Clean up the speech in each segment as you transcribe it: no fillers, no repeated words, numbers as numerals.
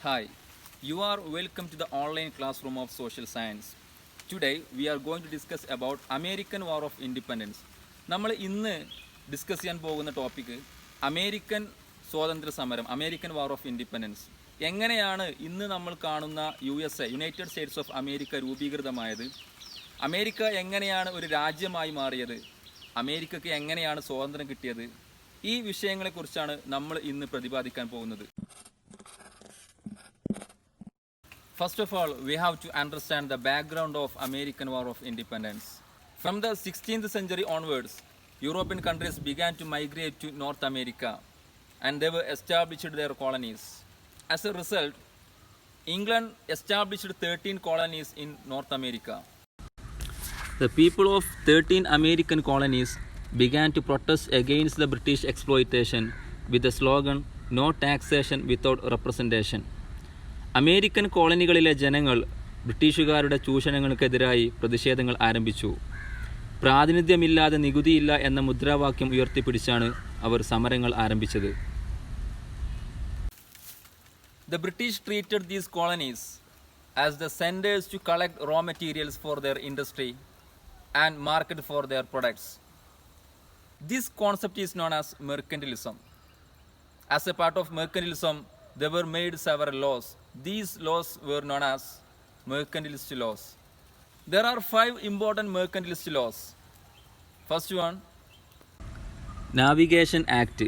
Hi, you are welcome to the online classroom of social science. Today we are going to discuss about American War of Independence. നമ്മൾ ഇന്ന് discuss ചെയ്യാൻ പോകുന്ന topic American സ്വാതന്ത്ര്യ സമരം, American war of independence. എങ്ങനെയാണ് ഇന്ന് നമ്മൾ കാണുന്ന USA, United States of America രൂപീകൃതമായത്, അമേരിക്ക എങ്ങനെയാണ് ഒരു രാജ്യമായി മാറിയത്, അമേരിക്കയ്ക്ക് എങ്ങനെയാണ് സ്വാതന്ത്ര്യം കിട്ടിയത്, ഈ വിഷയങ്ങളെക്കുറിച്ചാണ് നമ്മൾ ഇന്ന് പ്രതിപാദിക്കാൻ പോകുന്നത്. First of all, we have to understand the background of American War of Independence. From the 16th century onwards, European countries began to migrate to North America and they were established their colonies. As a result, England established 13 colonies in North America. The people of 13 American colonies began to protest against the British exploitation with the slogan, "No taxation without representation." American കോളനികളിലെ ജനങ്ങൾ ബ്രിട്ടീഷുകാരുടെ ചൂഷണങ്ങൾക്കെതിരായി പ്രതിഷേധങ്ങൾ ആരംഭിച്ചു. പ്രാതിനിധ്യമില്ലാതെ നികുതിയില്ല എന്ന മുദ്രാവാക്യം ഉയർത്തിപ്പിടിച്ചാണ് അവർ സമരങ്ങൾ ആരംഭിച്ചത്. The British treated these colonies as the centers to collect raw materials for their industry and market for their products. This concept is known as mercantilism. As a part of mercantilism, there were made several laws. These laws were known as mercantilist laws. There are 5 important mercantilist laws. First one, Navigation Act.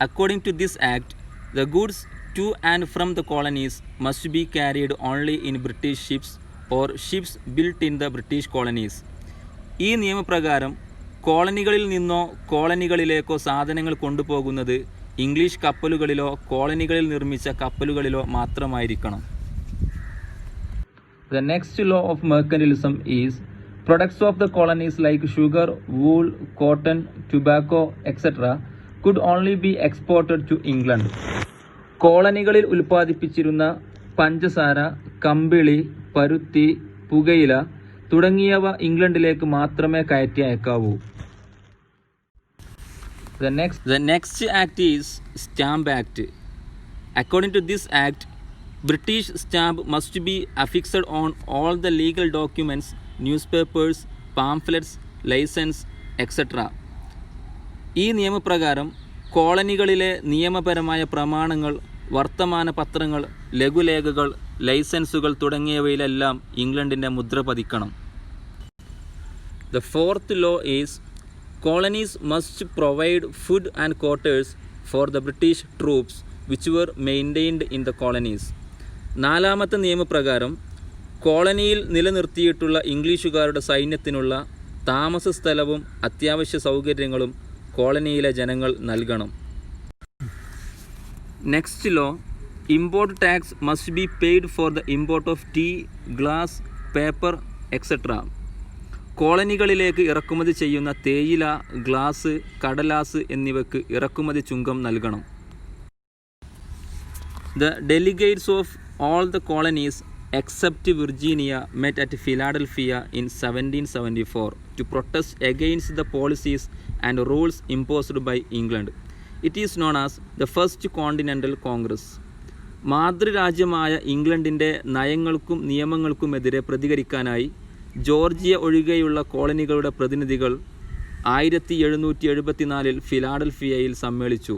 According to this act, the goods to and from the colonies must be carried only in British ships or ships built in the British colonies. ഈ നിയമപ്രകാരം കോളനികളിൽ നിന്നോ കോളനികളിലേക്കോ സാധനങ്ങൾ കൊണ്ടുപോകുന്നത് English കപ്പലുകളിലോ കോളനികളിൽ നിർമ്മിച്ച കപ്പലുകളിലോ മാത്രമായിരിക്കണം. The next law of mercantilism is products of the colonies like sugar, wool, cotton, tobacco, etc. could only be exported to England. കോളനികളിൽ ഉൽപ്പാദിപ്പിച്ചിരുന്ന പഞ്ചസാര, കമ്പിളി, പരുത്തി, പുകയില തുടങ്ങിയവ ഇംഗ്ലണ്ടിലേക്ക് മാത്രമേ കയറ്റി അയക്കാവൂ. The next act is Stamp Act. According to this act, British stamp must be affixed on all the legal documents, newspapers, pamphlets, license, etc. ഈ നിയമപ്രകാരം കോളനികളിലെ നിയമപരമായ പ്രമാണങ്ങൾ, വർത്തമാന പത്രങ്ങൾ, ലഘുലേഖകൾ, ലൈസൻസുകൾ തുടങ്ങിയവയിലെല്ലാം ഇംഗ്ലണ്ടിൻ്റെ മുദ്ര പതിക്കണം. The fourth law is colonies must provide food and quarters for the British troops which were maintained in the colonies. നാലാമത്തെ നിയമപ്രകാരം കോളനിയിൽ നിലനിർത്തിയിട്ടുള്ള ഇംഗ്ലീഷുകാരുടെ സൈന്യത്തിനുള്ള താമസ സ്ഥലവും അത്യാവശ്യ സൗകര്യങ്ങളും കോളനിയിലെ ജനങ്ങൾ നൽകണം. Next law, import tax must be paid for the import of tea, glass, paper, etcetera. കോളനികളിലേക്ക് ഇറക്കുമതി ചെയ്യുന്ന തേയില, ഗ്ലാസ്, കടലാസ് എന്നിവയ്ക്ക് ഇറക്കുമതി ചുങ്കം നൽകണം. The delegates of all the colonies except Virginia met at Philadelphia in 1774 to protest against the policies and rules imposed by England. It is known as the First Continental Congress. മാതൃരാജ്യമായ ഇംഗ്ലണ്ടിൻ്റെ നയങ്ങൾക്കും നിയമങ്ങൾക്കുമെതിരെ പ്രതികരിക്കാനായി Georgia ഒഴികെയുള്ള കോളനികളുടെ പ്രതിനിധികൾ 1774 ഫിലാഡൽഫിയയിൽ സമ്മേളിച്ചു.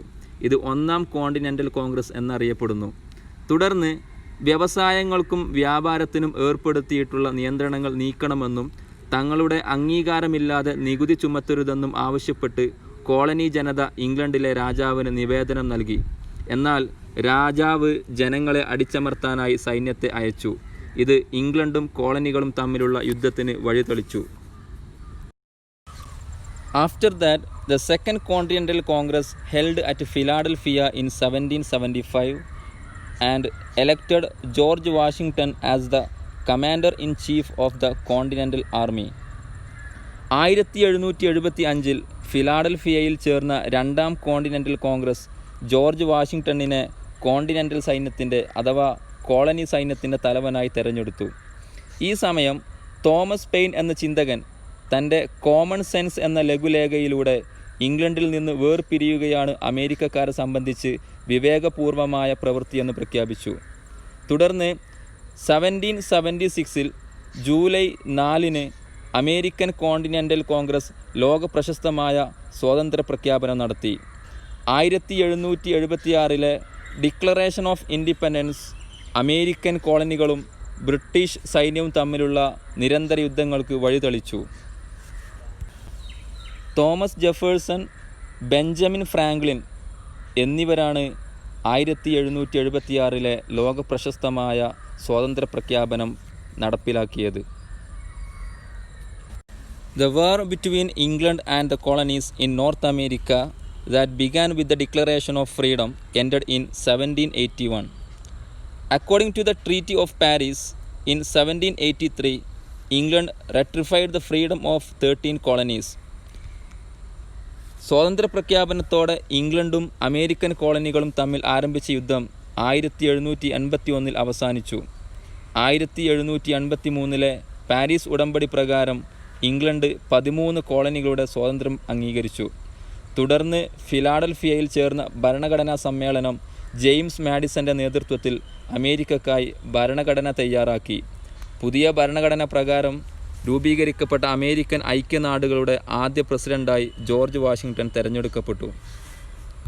ഇത് ഒന്നാം കോണ്ടിനെൻ്റൽ കോൺഗ്രസ് എന്നറിയപ്പെടുന്നു. തുടർന്ന് വ്യവസായങ്ങൾക്കും വ്യാപാരത്തിനും ഏർപ്പെടുത്തിയിട്ടുള്ള നിയന്ത്രണങ്ങൾ നീക്കണമെന്നും തങ്ങളുടെ അംഗീകാരമില്ലാതെ നികുതി ചുമത്തരുതെന്നും ആവശ്യപ്പെട്ട് കോളനി ജനത ഇംഗ്ലണ്ടിലെ രാജാവിന് നിവേദനം നൽകി. എന്നാൽ രാജാവ് ജനങ്ങളെ അടിച്ചമർത്താനായി സൈന്യത്തെ അയച്ചു. ഇത് ഇംഗ്ലണ്ടും കോളനികളും തമ്മിലുള്ള യുദ്ധത്തിന് വഴിതെളിച്ചു. After that, the Second Continental Congress held at Philadelphia in 1775 and elected George Washington as the commander-in-chief of the Continental Army. 1775 ഫിലാഡൽഫിയയിൽ ചേർന്ന രണ്ടാം കോണ്ടിനെൻ്റൽ കോൺഗ്രസ് ജോർജ് വാഷിങ്ടണിനെ കോണ്ടിനെൻ്റൽ സൈന്യത്തിൻ്റെ അഥവാ കോളനി സൈന്യത്തിൻ്റെ തലവനായി തെരഞ്ഞെടുത്തു. ഈ സമയം തോമസ് പെയിൻ എന്ന ചിന്തകൻ തൻ്റെ കോമൺ സെൻസ് എന്ന ലഘുലേഖയിലൂടെ ഇംഗ്ലണ്ടിൽ നിന്ന് വേർപിരിയുകയാണ് അമേരിക്കക്കാരെ സംബന്ധിച്ച് വിവേകപൂർവമായ പ്രവൃത്തിയെന്ന് പ്രഖ്യാപിച്ചു. തുടർന്ന് 1776 ജൂലൈ 4 അമേരിക്കൻ കോണ്ടിനെൻ്റൽ കോൺഗ്രസ് ലോക പ്രശസ്തമായ സ്വാതന്ത്ര്യ പ്രഖ്യാപനം നടത്തി. 1776 ഡിക്ലറേഷൻ ഓഫ് ഇൻഡിപെൻഡൻസ് അമേരിക്കൻ കോളനികളും ബ്രിട്ടീഷ് സൈന്യവും തമ്മിലുള്ള നിരന്തര യുദ്ധങ്ങൾക്ക് വഴിതെളിച്ചു. തോമസ് ജെഫേഴ്സൺ, ബെഞ്ചമിൻ ഫ്രാങ്ക്ലിൻ എന്നിവരാണ് 1776 ലോക പ്രശസ്തമായ സ്വാതന്ത്ര്യ പ്രഖ്യാപനം നടപ്പിലാക്കിയത്. The war between England and the colonies in North America that began with the Declaration of Freedom ended in 1781. According to the Treaty of Paris in 1783, England ratified the freedom of 13 colonies. സ്വാതന്ത്ര്യ പ്രഖ്യാപനത്തോടെ ഇംഗ്ലണ്ടും American കോളനികളും തമ്മിൽ ആരംഭിച്ച യുദ്ധം 1781 അവസാനിച്ചു. 1783 Paris ഉടമ്പടി പ്രകാരം England 13 കോളനികളുടെ സ്വാതന്ത്ര്യം അംഗീകരിച്ചു. തുടർന്ന് ഫിലാഡൽഫിയയിൽ ചേർന്ന ഭരണഘടനാ സമ്മേളനം ജെയിംസ് മാഡിസന്റെ നേതൃത്വത്തിൽ അമേരിക്കക്കായി ഭരണഘടന തയ്യാറാക്കി. പുതിയ ഭരണഘടന പ്രകാരം രൂപീകരിക്കപ്പെട്ട അമേരിക്കൻ ഐക്യനാടുകളുടെ ആദ്യ പ്രസിഡന്റായി ജോർജ് വാഷിംഗ്ടൺ തെരഞ്ഞെടുക്കപ്പെട്ടു.